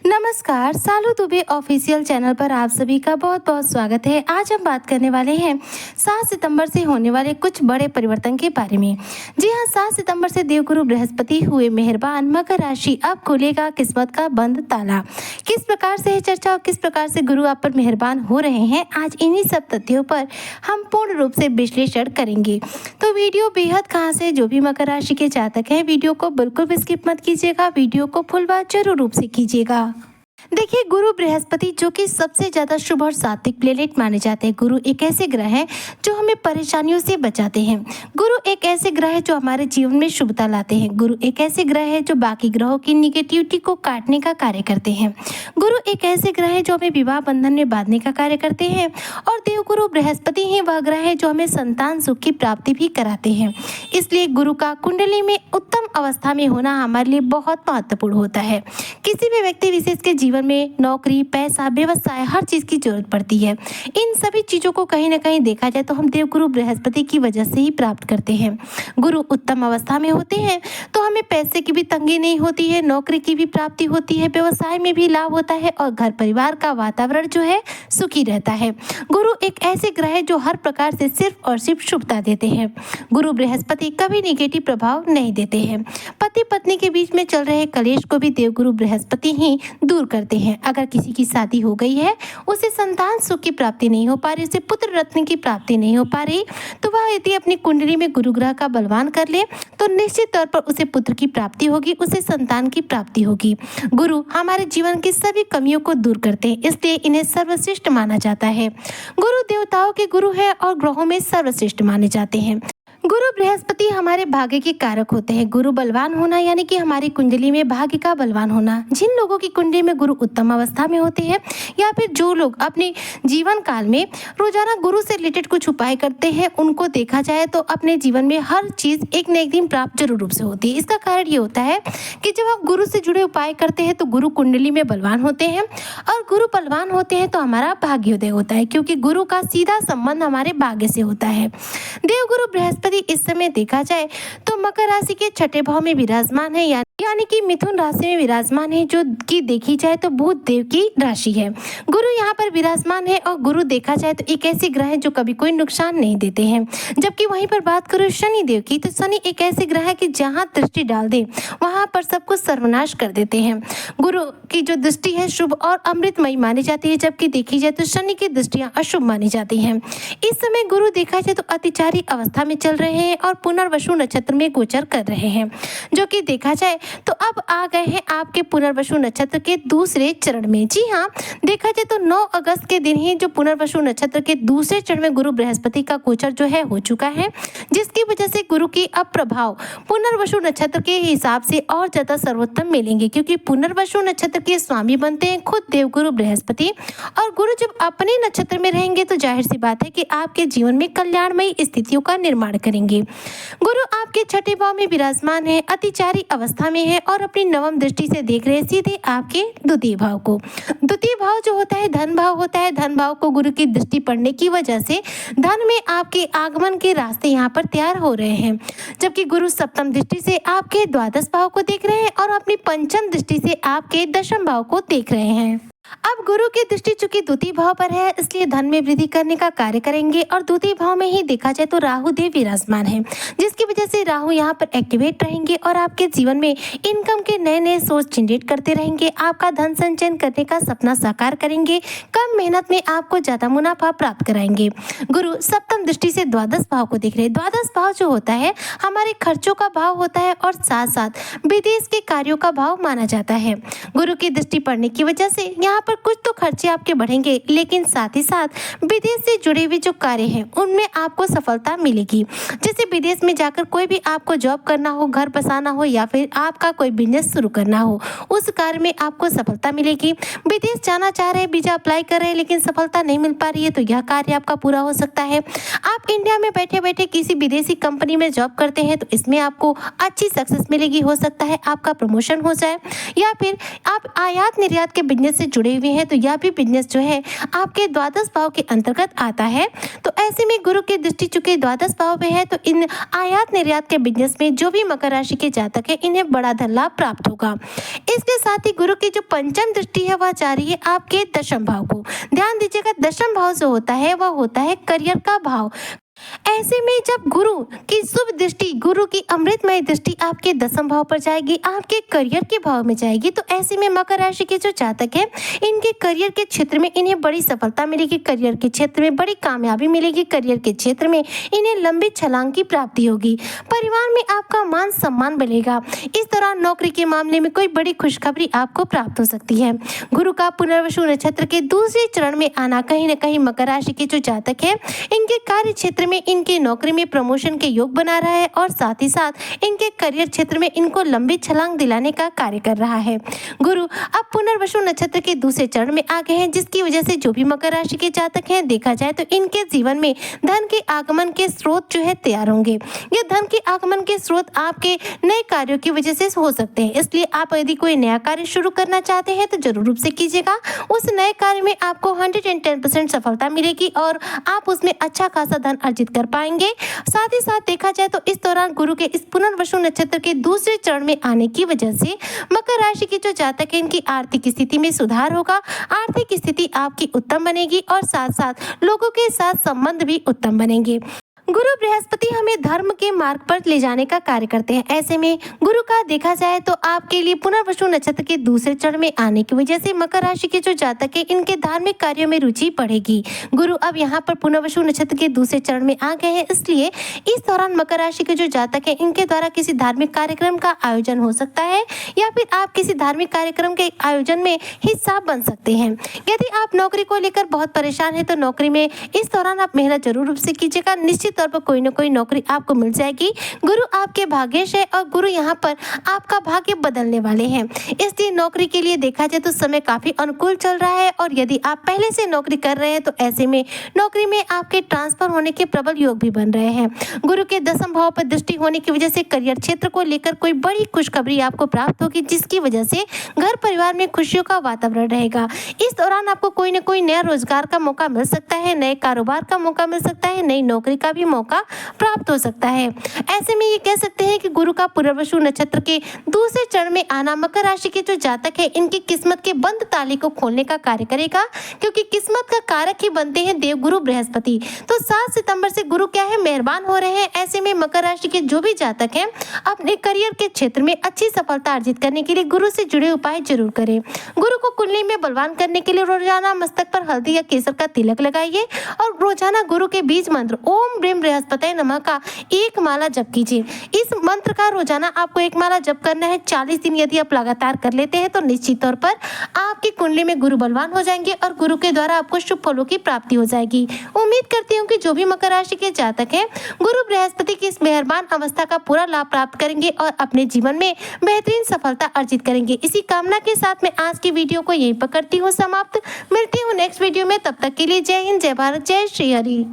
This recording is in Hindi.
नमस्कार, सालू दुबे ऑफिशियल चैनल पर आप सभी का बहुत बहुत स्वागत है। आज हम बात करने वाले हैं 7 सितंबर से होने वाले कुछ बड़े परिवर्तन के बारे में। जी हाँ, 7 सितंबर से देवगुरु बृहस्पति हुए मेहरबान। मकर राशि अब खुलेगा किस्मत का बंद ताला। किस प्रकार से है चर्चा और किस प्रकार से गुरु आप पर मेहरबान हो रहे हैं, आज इन्हीं सब तथ्यों पर हम पूर्ण रूप से विश्लेषण करेंगे। तो वीडियो बेहद खास है। जो भी मकर राशि के जातक हैं, वीडियो को बिल्कुल भी स्किप मत कीजिएगा, वीडियो को फुल वॉच जरूर रूप से कीजिएगा। देखिए, गुरु बृहस्पति जो कि सबसे ज्यादा शुभ और सात्विक प्लेनेट माने जाते हैं। गुरु एक ऐसे ग्रह हैं जो हमें परेशानियों से बचाते हैं। गुरु एक ऐसे ग्रह है जो हमारे जीवन में शुभता लाते हैं। गुरु एक ऐसे ग्रह है जो बाकी ग्रहों की निगेटिविटी को काटने का कार्य करते हैं। गुरु एक ऐसे ग्रह है जो हमें विवाह बंधन में बांधने का कार्य करते हैं। और देवगुरु बृहस्पति ही वह ग्रह है जो हमें संतान सुख की प्राप्ति भी कराते हैं। इसलिए गुरु का कुंडली में उत्तम अवस्था में होना हमारे लिए बहुत महत्वपूर्ण होता है। किसी भी व्यक्ति विशेष के जीवन में नौकरी, पैसा, व्यवसाय, हर चीज की जरूरत पड़ती है। इन सभी चीजों को कहीं ना कहीं देखा जाए तो हम देवगुरु बृहस्पति की वजह से ही प्राप्त करते हैं। गुरु उत्तम अवस्था में होते हैं तो हमें पैसे की भी तंगी नहीं होती है, नौकरी की भी प्राप्ति होती है, व्यवसाय में भी लाभ होता है और घर परिवार का वातावरण जो है सुखी रहता है। गुरु एक ऐसे ग्रह है जो हर प्रकार से सिर्फ और सिर्फ शुभता देते हैं। गुरु बृहस्पति कभी निगेटिव प्रभाव नहीं देते हैं। पति पत्नी के बीच में चल रहे कलेश को भी देवगुरु बृहस्पति ही दूर करते हैं। अगर किसी की शादी हो गई है, उसे संतान सुख की प्राप्ति नहीं हो पा रही, उसे पुत्र रत्न की प्राप्ति नहीं हो पा रही, तो वह यदि अपनी कुंडली में गुरु ग्रह का बलवान कर ले तो निश्चित तौर पर उसे पुत्र की प्राप्ति होगी, उसे संतान की प्राप्ति होगी। गुरु हमारे जीवन की सभी कमियों को दूर करते हैं, इसलिए इन्हें सर्वश्रेष्ठ माना जाता है। गुरु देवताओं के गुरु है और ग्रहों में सर्वश्रेष्ठ माने जाते हैं। गुरु बृहस्पति हमारे भाग्य के कारक होते हैं। गुरु बलवान होना यानी कि हमारी कुंडली में भाग्य का बलवान होना। जिन लोगों की कुंडली में गुरु उत्तम अवस्था में होते हैं या फिर जो लोग अपने जीवन काल में रोजाना गुरु से रिलेटेड कुछ उपाय करते हैं, उनको देखा जाए तो अपने जीवन में हर चीज एक न एक दिन प्राप्त जरूर रूप से होती है। इसका कारण ये होता है कि जब आप गुरु से जुड़े उपाय करते हैं तो गुरु कुंडली में बलवान होते हैं और गुरु बलवान होते हैं तो हमारा भाग्योदय होता है, क्योंकि गुरु का सीधा संबंध हमारे भाग्य से होता है। देवगुरु बृहस्पति इस समय देखा जाए तो मकर राशि के छठे भाव में विराजमान है, यानी कि मिथुन राशि में विराजमान है, जो कि देखी जाए तो बुध देव की राशि है। गुरु यहाँ पर विराजमान है और गुरु देखा जाए तो एक ऐसे ग्रह है जो कभी कोई नुकसान नहीं देते हैं। जबकि वहीं पर बात करूँ शनि देव की, तो शनि एक ऐसे ग्रह है कि जहाँ दृष्टि डाल दे वहां पर सब कुछ सर्वनाश कर देते हैं। गुरु की जो दृष्टि है शुभ और अमृतमयी मानी जाती है, जबकि देखी जाए तो शनि की दृष्टियां अशुभ मानी जाती हैं। इस समय गुरु देखा जाए तो अतिचारी अवस्था में चल रहे हैं और पुनर्वसु नक्षत्र में गोचर कर रहे हैं, जो कि देखा जाए तो अब आ गए हैं आपके पुनर्वसु नक्षत्र के दूसरे चरण में। जी हाँ, देखा जाए तो 9 अगस्त के दिन ही जो पुनर्वसु नक्षत्र के दूसरे चरण में गुरु बृहस्पति का गोचर जो है हो चुका है, जिसकी वजह से गुरु की अब प्रभाव पुनर्वसु नक्षत्र के हिसाब से और ज्यादा सर्वोत्तम मिलेंगे, क्योंकि पुनर्वसु नक्षत्र के स्वामी बनते हैं खुद देवगुरु बृहस्पति। और गुरु जब अपने नक्षत्र में रहेंगे तो जाहिर सी बात है कि आपके जीवन में कल्याणमयी स्थितियों का निर्माण करेंगे। गुरु आपके छठे भाव में विराजमान है, अतिचारी अवस्था में है और अपनी नवम दृष्टि से देख रहे हैं सीधे आपके द्वितीय भाव को। द्वितीय भाव जो होता है धन भाव होता है। धन भाव को गुरु की दृष्टि पड़ने की वजह से धन में आपके आगमन के रास्ते यहाँ पर तैयार हो रहे हैं। जबकि गुरु सप्तम दृष्टि से आपके द्वादश भाव को देख रहे हैं और अपनी पंचम दृष्टि से आपके दशम भाव को देख रहे हैं। अब गुरु की दृष्टि चूंकि द्वितीय भाव पर है, इसलिए धन में वृद्धि करने का कार्य करेंगे। और द्वितीय भाव में ही देखा जाए तो राहु देव विराजमान है, जिसकी वजह से राहु यहाँ पर एक्टिवेट रहेंगे और आपके जीवन में इनकम के नए नए सोर्स जनरेट करते रहेंगे। आपका धन संचयन करने का सपना साकार करेंगे। कम मेहनत में आपको ज्यादा मुनाफा प्राप्त कराएंगे। गुरु सप्तम दृष्टि से द्वादश भाव को देख रहे हैं। द्वादश भाव जो होता है हमारे खर्चों का भाव होता है और साथ साथ विदेश के कार्यों का भाव माना जाता है। गुरु की दृष्टि पड़ने की वजह से यहाँ पर कुछ तो खर्चे आपके बढ़ेंगे, लेकिन साथ ही साथ विदेश से जुड़े हुए जो कार्य हैं उनमें आपको सफलता मिलेगी। जैसे विदेश में जाकर कोई भी आपको जॉब करना हो, घर बसाना हो या फिर आपका कोई बिजनेस शुरू करना हो, उस कार्य में आपको सफलता मिलेगी। विदेश जाना चाह रहे हैं, वीजा अप्लाई कर रहे हैं, लेकिन सफलता नहीं मिल पा रही है, तो यह कार्य आपका पूरा हो सकता है। आप इंडिया में बैठे बैठे किसी विदेशी कंपनी में जॉब करते हैं तो इसमें आपको अच्छी सक्सेस मिलेगी। हो सकता है आपका प्रमोशन हो जाए या फिर आप आयात निर्यात के बिजनेस से जुड़े जुड़े हुए हैं तो यह भी बिजनेस जो है आपके द्वादश भाव के अंतर्गत आता है। तो ऐसे में गुरु की दृष्टि चूंकि द्वादश भाव में है तो इन आयात निर्यात के बिजनेस में जो भी मकर राशि के जातक है इन्हें बड़ा धन लाभ प्राप्त होगा। इसके साथ ही गुरु की जो पंचम दृष्टि है वह जा रही है आपके दशम भाव को। ध्यान दीजिएगा, दशम भाव जो होता है वह होता है करियर का भाव। ऐसे में जब गुरु की शुभ दृष्टि, गुरु की अमृतमय दृष्टि आपके दसम भाव पर जाएगी, आपके करियर के भाव में जाएगी, तो ऐसे में मकर राशि के जो जातक है इनके करियर के क्षेत्र में इन्हें बड़ी सफलता मिलेगी, करियर के क्षेत्र में बड़ी कामयाबी मिलेगी, करियर के क्षेत्र में इन्हें लंबी छलांग की प्राप्ति होगी, परिवार में आपका मान सम्मान बढ़ेगा। इस दौरान नौकरी के मामले में कोई बड़ी खुशखबरी आपको प्राप्त हो सकती है। गुरु का पुनर्वसु नक्षत्र के दूसरे चरण में आना कहीं न कहीं मकर राशि के जो जातक है इनके कार्य क्षेत्र में इनके नौकरी में प्रमोशन के योग बना रहा है और साथ ही साथ इनके करियर क्षेत्र में इनको लंबी छलांग दिलाने का कार्य कर रहा है। गुरु अब पुनर्वसु नक्षत्र के दूसरे चरण में आ गए हैं, जिसकी वजह से जो भी मकर राशि के जातक हैं देखा जाए तो इनके जीवन में धन के आगमन के स्रोत जो है तैयार होंगे। ये धन के आगमन के स्रोत आपके नए कार्यों की वजह से हो सकते हैं, इसलिए आप यदि कोई नया कार्य शुरू करना चाहते हैं तो जरूर रूप से कीजिएगा। उस नए कार्य में आपको 110% सफलता मिलेगी और आप उसमें अच्छा खासा धन अर्जित कर पाएंगे। साथ ही साथ देखा जाए तो इस दौरान गुरु के इस पुनर्वसु नक्षत्र के दूसरे चरण में आने की वजह से मकर राशि के जो जातक है इनकी आर्थिक स्थिति में सुधार होगा, आर्थिक स्थिति आपकी उत्तम बनेगी और साथ साथ लोगों के साथ संबंध भी उत्तम बनेंगे। गुरु बृहस्पति हमें धर्म के मार्ग पर ले जाने का कार्य करते हैं। ऐसे में गुरु का देखा जाए तो आपके लिए पुनर्वसु नक्षत्र के दूसरे चरण में आने की वजह से मकर राशि के जो जातक है इनके धार्मिक कार्यों में रुचि बढ़ेगी। गुरु अब यहाँ पर पुनर्वसु नक्षत्र के दूसरे चरण में आ गए हैं, इसलिए इस दौरान मकर राशि के जो जातक है इनके द्वारा किसी धार्मिक कार्यक्रम का आयोजन हो सकता है या फिर आप किसी धार्मिक कार्यक्रम के आयोजन में हिस्सा बन सकते हैं। यदि आप नौकरी को लेकर बहुत परेशान है तो नौकरी में इस दौरान आप मेहनत जरूर रूप से कीजिएगा, निश्चित तौर पर कोई ना कोई नौकरी आपको मिल जाएगी। गुरु आपके भाग्येश है और गुरु यहाँ पर आपका भाग्य बदलने वाले हैं, इसलिए नौकरी के लिए देखा जाए तो समय काफी अनुकूल चल रहा है। और यदि आप पहले से नौकरी कर रहे हैं तो ऐसे में नौकरी में आपके ट्रांसफर होने के प्रबल योग भी बन रहे हैं। गुरु के दसम भाव पर दृष्टि होने की वजह से करियर क्षेत्र को लेकर कोई बड़ी खुशखबरी आपको प्राप्त होगी, जिसकी वजह से घर परिवार में खुशियों का वातावरण रहेगा। इस दौरान आपको कोई ना कोई नया रोजगार का मौका मिल सकता है, नए कारोबार का मौका मिल सकता है, नई नौकरी का भी मौका प्राप्त हो सकता है। ऐसे में ये कह सकते हैं कि गुरु का पुनर्वसु नक्षत्र के दूसरे चरण में आना मकर राशि के जो जातक है इनकी किस्मत के बंद ताले को खोलने का कार्य करेगा, क्योंकि किस्मत का कारक ही बनते हैं देवगुरु बृहस्पति। तो 7 सितंबर से गुरु क्या है मेहरबान हो रहे हैं। ऐसे में मकर राशि के जो भी जातक हैं अपने करियर के क्षेत्र में अच्छी सफलता अर्जित करने के लिए गुरु से जुड़े उपाय जरूर करें। गुरु को कुंडली में बलवान करने के लिए रोजाना मस्तक पर हल्दी या केसर का तिलक लगाइए और रोजाना गुरु के बीज मंत्र ओम ब्रीम बृहस्पति नमः का एक माला जप कीजिए। इस मंत्र का रोजाना आपको एक माला जप करना है। 40 दिन यदि आप लगातार कर लेते हैं तो निश्चित तौर पर आपकी कुंडली में गुरु बलवान हो जाएंगे और गुरु के द्वारा आपको शुभ फलों की प्राप्ति हो जाएगी। उम्मीद करती हूँ कि जो भी मकर राशि के जातक हैं गुरु बृहस्पति की इस मेहरबान अवस्था का पूरा लाभ प्राप्त करेंगे और अपने जीवन में बेहतरीन सफलता अर्जित करेंगे। इसी कामना के साथ मैं आज की वीडियो को यहीं पर करती हूँ समाप्त। मिलती हूँ नेक्स्ट वीडियो में, तब तक के लिए जय हिंद, जय भारत, जय श्री हरि।